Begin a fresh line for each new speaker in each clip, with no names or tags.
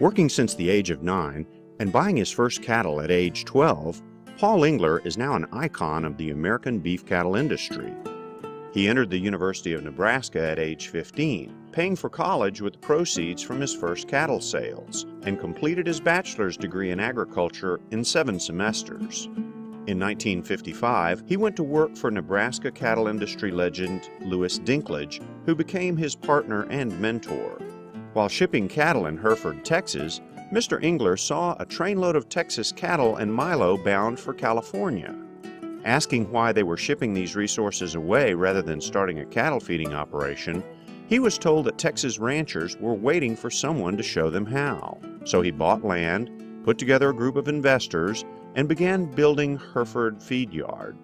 Working since the age of 9 and buying his first cattle at age 12, Paul Engler is now an icon of the American beef cattle industry. He entered the University of Nebraska at age 15, paying for college with the proceeds from his first cattle sales, and completed his bachelor's degree in agriculture in 7 semesters. In 1955, he went to work for Nebraska cattle industry legend Louis Dinklage, who became his partner and mentor. While shipping cattle in Hereford, Texas, Mr. Engler saw a trainload of Texas cattle and milo bound for California. Asking why they were shipping these resources away rather than starting a cattle feeding operation, he was told that Texas ranchers were waiting for someone to show them how. So he bought land, put together a group of investors, and began building Hereford Feed Yard.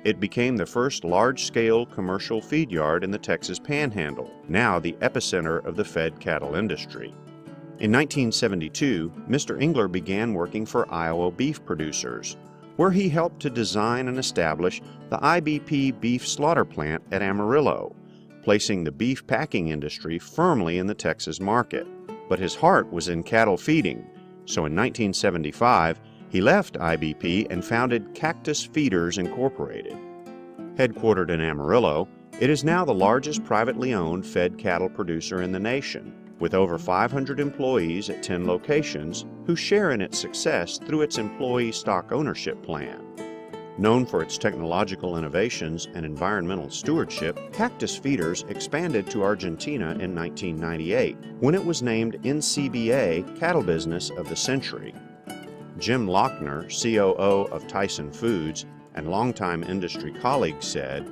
It became the first large-scale commercial feed yard in the Texas Panhandle, now the epicenter of the fed cattle industry. In 1972, Mr. Engler began working for Iowa beef producers, where he helped to design and establish the IBP beef slaughter plant at Amarillo, placing the beef packing industry firmly in the Texas market. But his heart was in cattle feeding, so in 1975, he left IBP and founded Cactus Feeders Incorporated. Headquartered in Amarillo, it is now the largest privately owned fed cattle producer in the nation, with over 500 employees at 10 locations who share in its success through its employee stock ownership plan. Known for its technological innovations and environmental stewardship, Cactus Feeders expanded to Argentina in 1998, when it was named NCBA Cattle Business of the Century. Jim Lochner, COO of Tyson Foods and longtime industry colleague, said,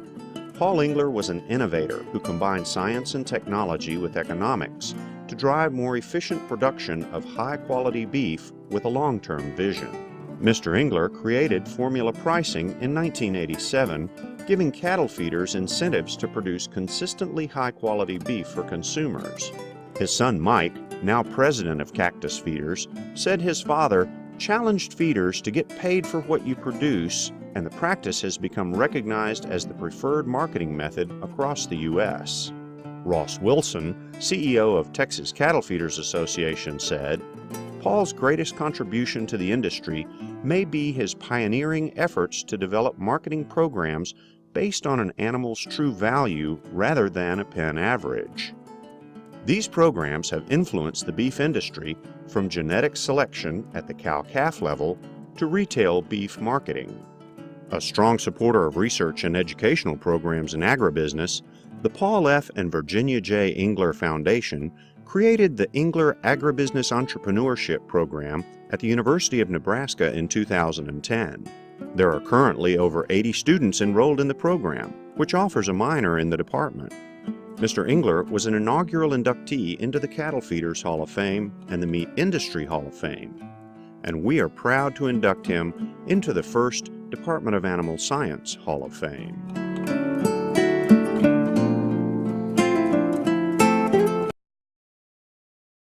"Paul Engler was an innovator who combined science and technology with economics to drive more efficient production of high-quality beef with a long-term vision." Mr. Engler created formula pricing in 1987, giving cattle feeders incentives to produce consistently high-quality beef for consumers. His son Mike, now president of Cactus Feeders, said his father challenged feeders to get paid for what you produce, and the practice has become recognized as the preferred marketing method across the U.S. Ross Wilson, CEO of Texas Cattle Feeders Association, said, "Paul's greatest contribution to the industry may be his pioneering efforts to develop marketing programs based on an animal's true value rather than a pen average." These programs have influenced the beef industry from genetic selection at the cow-calf level to retail beef marketing. A strong supporter of research and educational programs in agribusiness, the Paul F. and Virginia J. Engler Foundation created the Engler Agribusiness Entrepreneurship Program at the University of Nebraska in 2010. There are currently over 80 students enrolled in the program, which offers a minor in the department. Mr. Engler was an inaugural inductee into the Cattle Feeders Hall of Fame and the Meat Industry Hall of Fame, and we are proud to induct him into the first Department of Animal Science Hall of Fame.